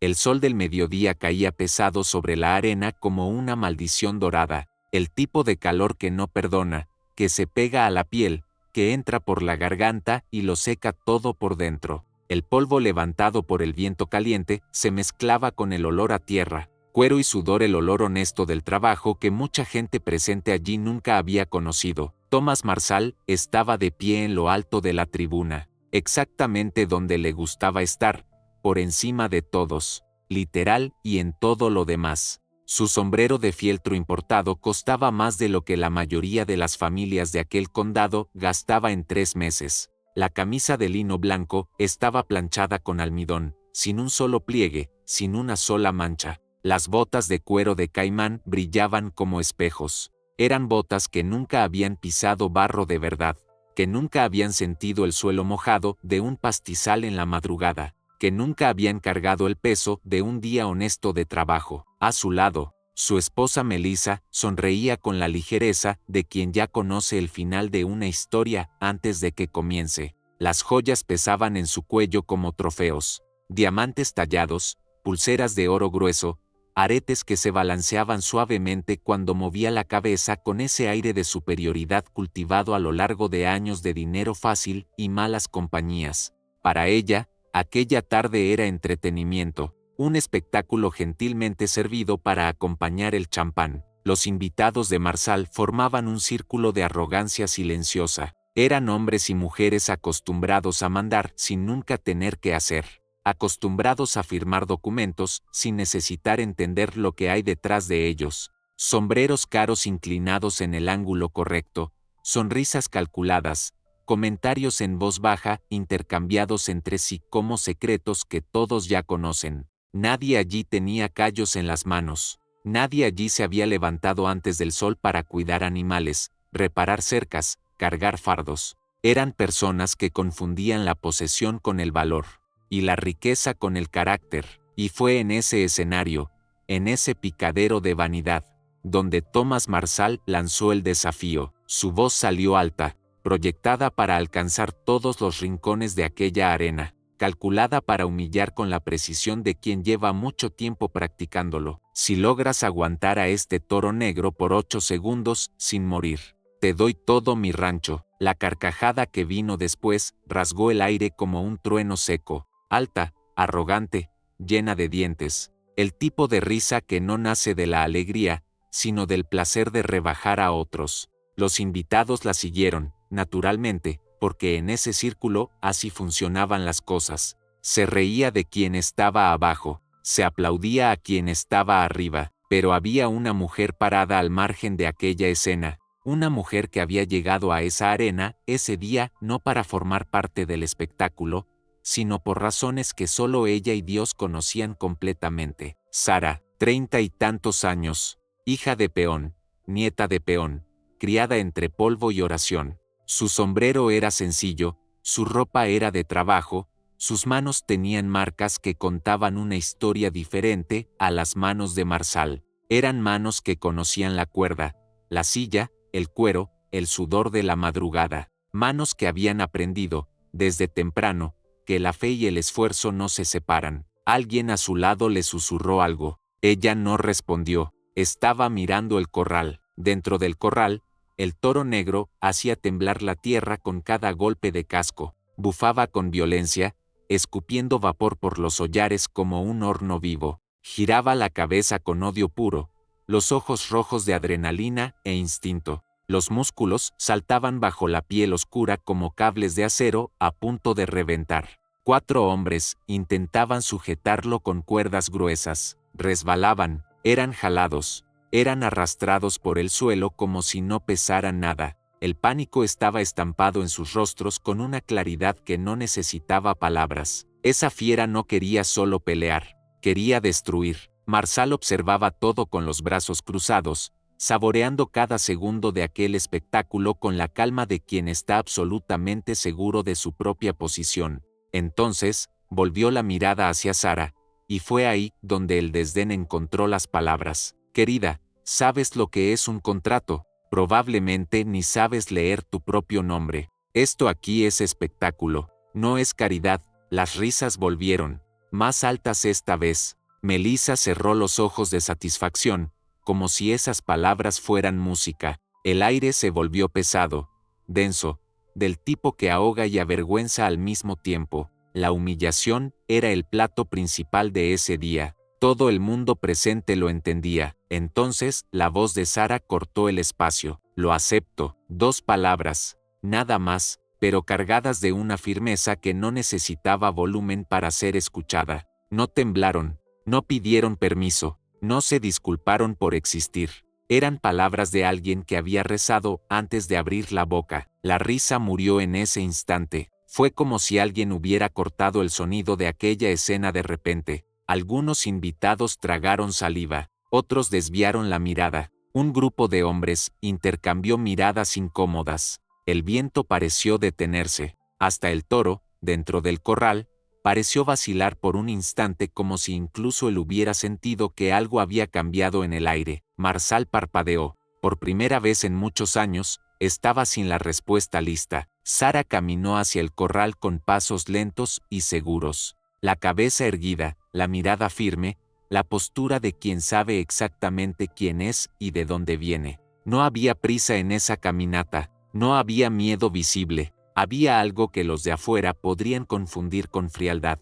El sol del mediodía caía pesado sobre la arena como una maldición dorada, el tipo de calor que no perdona, que se pega a la piel, que entra por la garganta y lo seca todo por dentro. El polvo levantado por el viento caliente se mezclaba con el olor a tierra, cuero y sudor, el olor honesto del trabajo que mucha gente presente allí nunca había conocido. Thomas Marshall estaba de pie en lo alto de la tribuna, exactamente donde le gustaba estar, por encima de todos, literal y en todo lo demás. Su sombrero de fieltro importado costaba más de lo que la mayoría de las familias de aquel condado gastaba en 3 meses. La camisa de lino blanco estaba planchada con almidón, sin un solo pliegue, sin una sola mancha. Las botas de cuero de caimán brillaban como espejos. Eran botas que nunca habían pisado barro de verdad, que nunca habían sentido el suelo mojado de un pastizal en la madrugada, que nunca habían cargado el peso de un día honesto de trabajo. A su lado, su esposa Melissa sonreía con la ligereza de quien ya conoce el final de una historia antes de que comience. Las joyas pesaban en su cuello como trofeos, diamantes tallados, pulseras de oro grueso, aretes que se balanceaban suavemente cuando movía la cabeza con ese aire de superioridad cultivado a lo largo de años de dinero fácil y malas compañías. Para ella, aquella tarde era entretenimiento, un espectáculo gentilmente servido para acompañar el champán. Los invitados de Marshall formaban un círculo de arrogancia silenciosa. Eran hombres y mujeres acostumbrados a mandar sin nunca tener que hacer, acostumbrados a firmar documentos sin necesitar entender lo que hay detrás de ellos. Sombreros caros inclinados en el ángulo correcto, sonrisas calculadas, comentarios en voz baja intercambiados entre sí como secretos que todos ya conocen. Nadie allí tenía callos en las manos. Nadie allí se había levantado antes del sol para cuidar animales, reparar cercas, cargar fardos. Eran personas que confundían la posesión con el valor, y la riqueza con el carácter, y fue en ese escenario, en ese picadero de vanidad, donde Thomas Marshall lanzó el desafío. Su voz salió alta, proyectada para alcanzar todos los rincones de aquella arena, calculada para humillar con la precisión de quien lleva mucho tiempo practicándolo. Si logras aguantar a este toro negro por 8 segundos sin morir, te doy todo mi rancho. La carcajada que vino después rasgó el aire como un trueno seco, alta, arrogante, llena de dientes. El tipo de risa que no nace de la alegría, sino del placer de rebajar a otros. Los invitados la siguieron, naturalmente, porque en ese círculo así funcionaban las cosas. Se reía de quien estaba abajo, se aplaudía a quien estaba arriba, pero había una mujer parada al margen de aquella escena, una mujer que había llegado a esa arena ese día no para formar parte del espectáculo, sino por razones que solo ella y Dios conocían completamente. Sara, 30 y tantos años, hija de peón, nieta de peón, criada entre polvo y oración. Su sombrero era sencillo, su ropa era de trabajo, sus manos tenían marcas que contaban una historia diferente a las manos de Marshall. Eran manos que conocían la cuerda, la silla, el cuero, el sudor de la madrugada. Manos que habían aprendido, desde temprano, que la fe y el esfuerzo no se separan. Alguien a su lado le susurró algo. Ella no respondió. Estaba mirando el corral. Dentro del corral, el toro negro hacía temblar la tierra con cada golpe de casco. Bufaba con violencia, escupiendo vapor por los hollares como un horno vivo. Giraba la cabeza con odio puro, los ojos rojos de adrenalina e instinto. Los músculos saltaban bajo la piel oscura como cables de acero a punto de reventar. 4 hombres intentaban sujetarlo con cuerdas gruesas. Resbalaban, eran jalados, eran arrastrados por el suelo como si no pesaran nada. El pánico estaba estampado en sus rostros con una claridad que no necesitaba palabras. Esa fiera no quería solo pelear, quería destruir. Marshall observaba todo con los brazos cruzados, saboreando cada segundo de aquel espectáculo con la calma de quien está absolutamente seguro de su propia posición. Entonces, volvió la mirada hacia Sara, y fue ahí donde el desdén encontró las palabras. Querida, ¿sabes lo que es un contrato? Probablemente ni sabes leer tu propio nombre. Esto aquí es espectáculo, no es caridad. Las risas volvieron. más altas esta vez. Melissa cerró los ojos de satisfacción, como si esas palabras fueran música. El aire se volvió pesado, denso, del tipo que ahoga y avergüenza al mismo tiempo. La humillación era el plato principal de ese día. Todo el mundo presente lo entendía. Entonces, la voz de Sara cortó el espacio. Lo acepto. 2 palabras, nada más, pero cargadas de una firmeza que no necesitaba volumen para ser escuchada. No temblaron, no pidieron permiso, no se disculparon por existir. Eran palabras de alguien que había rezado antes de abrir la boca. La risa murió en ese instante. Fue como si alguien hubiera cortado el sonido de aquella escena de repente. Algunos invitados tragaron saliva, otros desviaron la mirada. Un grupo de hombres intercambió miradas incómodas. El viento pareció detenerse. Hasta el toro, dentro del corral, pareció vacilar por un instante como si incluso él hubiera sentido que algo había cambiado en el aire. Marsal parpadeó. Por primera vez en muchos años, estaba sin la respuesta lista. Sara caminó hacia el corral con pasos lentos y seguros. La cabeza erguida, la mirada firme, la postura de quien sabe exactamente quién es y de dónde viene. No había prisa en esa caminata, no había miedo visible, había algo que los de afuera podrían confundir con frialdad.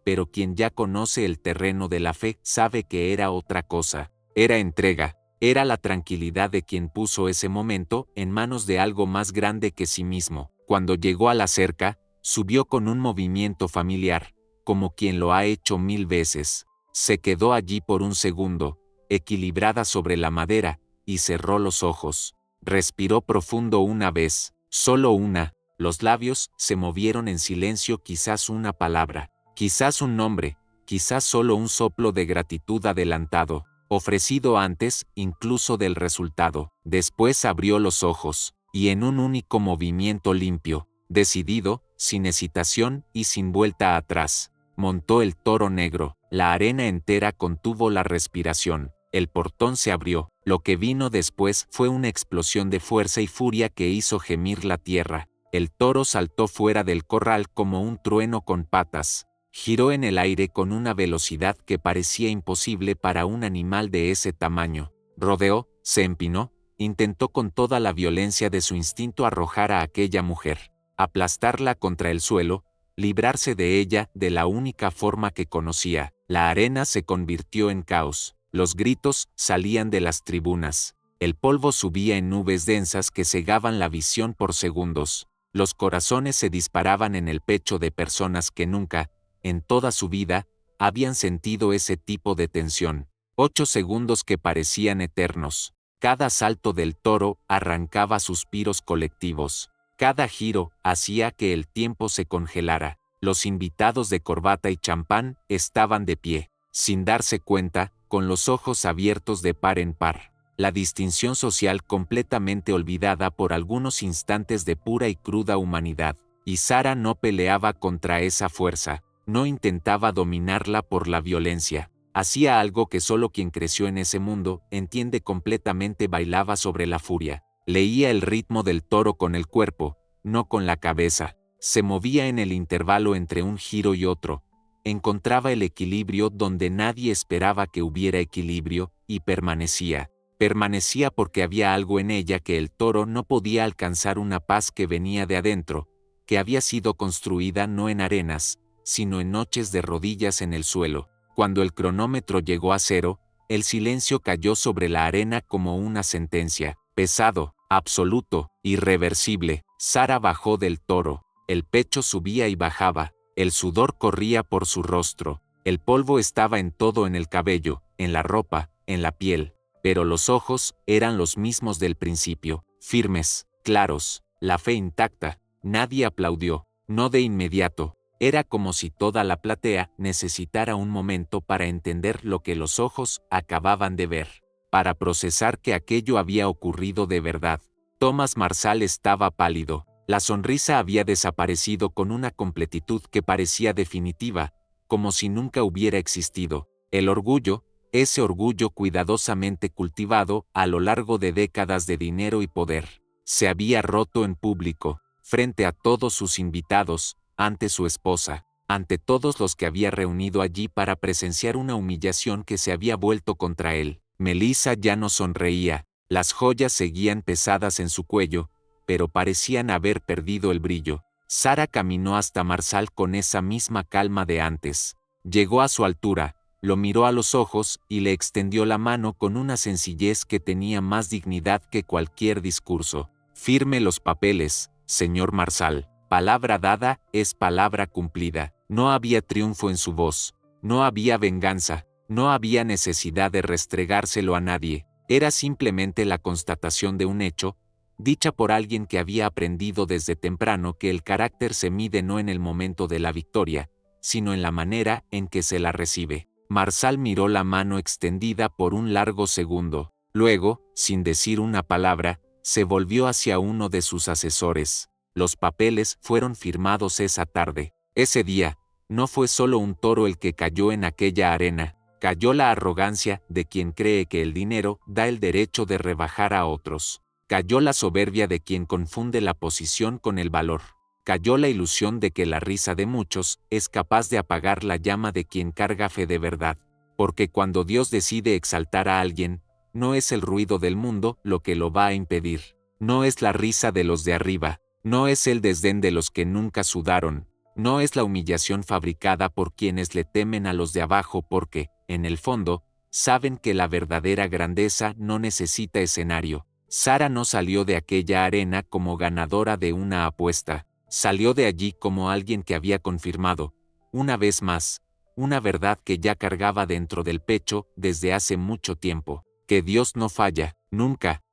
Pero quien ya conoce el terreno de la fe sabe que era otra cosa. Era entrega, era la tranquilidad de quien puso ese momento en manos de algo más grande que sí mismo. Cuando llegó a la cerca, subió con un movimiento familiar, como quien lo ha hecho 1000 veces. Se quedó allí por un segundo, equilibrada sobre la madera, y cerró los ojos. Respiró profundo una vez, solo una. Los labios se movieron en silencio, quizás una palabra, quizás un nombre, quizás solo un soplo de gratitud adelantado, ofrecido antes incluso del resultado. Después abrió los ojos, y en un único movimiento limpio, decidido, sin hesitación y sin vuelta atrás, montó el toro negro. La arena entera contuvo la respiración. El portón se abrió. Lo que vino después fue una explosión de fuerza y furia que hizo gemir la tierra. El toro saltó fuera del corral como un trueno con patas. Giró en el aire con una velocidad que parecía imposible para un animal de ese tamaño. Rodeó, se empinó, intentó con toda la violencia de su instinto arrojar a aquella mujer, aplastarla contra el suelo, librarse de ella de la única forma que conocía. La arena se convirtió en caos. Los gritos salían de las tribunas. El polvo subía en nubes densas que cegaban la visión por segundos. Los corazones se disparaban en el pecho de personas que nunca, en toda su vida, habían sentido ese tipo de tensión. 8 segundos que parecían eternos. Cada salto del toro arrancaba suspiros colectivos. Cada giro hacía que el tiempo se congelara. Los invitados de corbata y champán estaban de pie, sin darse cuenta, con los ojos abiertos de par en par. La distinción social completamente olvidada por algunos instantes de pura y cruda humanidad. Y Sara no peleaba contra esa fuerza, no intentaba dominarla por la violencia. Hacía algo que solo quien creció en ese mundo entiende completamente: bailaba sobre la furia. Leía el ritmo del toro con el cuerpo, no con la cabeza. Se movía en el intervalo entre un giro y otro. Encontraba el equilibrio donde nadie esperaba que hubiera equilibrio, y permanecía. Permanecía porque había algo en ella que el toro no podía alcanzar, una paz que venía de adentro, que había sido construida no en arenas, sino en noches de rodillas en el suelo. Cuando el cronómetro llegó a 0, el silencio cayó sobre la arena como una sentencia, pesado, absoluto, irreversible. Sara bajó del toro. El pecho subía y bajaba, el sudor corría por su rostro, el polvo estaba en todo, en el cabello, en la ropa, en la piel, pero los ojos eran los mismos del principio, firmes, claros, la fe intacta. Nadie aplaudió, no de inmediato. Era como si toda la platea necesitara un momento para entender lo que los ojos acababan de ver, para procesar que aquello había ocurrido de verdad. Thomas Marsal estaba pálido. La sonrisa había desaparecido con una completitud que parecía definitiva, como si nunca hubiera existido. El orgullo, ese orgullo cuidadosamente cultivado a lo largo de décadas de dinero y poder, se había roto en público, frente a todos sus invitados, ante su esposa. ante todos los que había reunido allí para presenciar una humillación que se había vuelto contra él. Melissa ya no sonreía, las joyas seguían pesadas en su cuello, pero parecían haber perdido el brillo. Sara caminó hasta Marsal con esa misma calma de antes. Llegó a su altura, lo miró a los ojos y le extendió la mano con una sencillez que tenía más dignidad que cualquier discurso. Firme los papeles, señor Marsal. Palabra dada es palabra cumplida. No había triunfo en su voz, no había venganza, no había necesidad de restregárselo a nadie. Era simplemente la constatación de un hecho, dicha por alguien que había aprendido desde temprano que el carácter se mide no en el momento de la victoria, sino en la manera en que se la recibe. Marsal miró la mano extendida por un largo segundo. Luego, sin decir una palabra, se volvió hacia uno de sus asesores. Los papeles fueron firmados esa tarde. Ese día, no fue solo un toro el que cayó en aquella arena, cayó la arrogancia de quien cree que el dinero da el derecho de rebajar a otros. Cayó la soberbia de quien confunde la posición con el valor. Cayó la ilusión de que la risa de muchos es capaz de apagar la llama de quien carga fe de verdad. Porque cuando Dios decide exaltar a alguien, no es el ruido del mundo lo que lo va a impedir. No es la risa de los de arriba, no es el desdén de los que nunca sudaron, no es la humillación fabricada por quienes le temen a los de abajo porque, en el fondo, saben que la verdadera grandeza no necesita escenario. Sara no salió de aquella arena como ganadora de una apuesta, salió de allí como alguien que había confirmado, una vez más, una verdad que ya cargaba dentro del pecho desde hace mucho tiempo, que Dios no falla, nunca,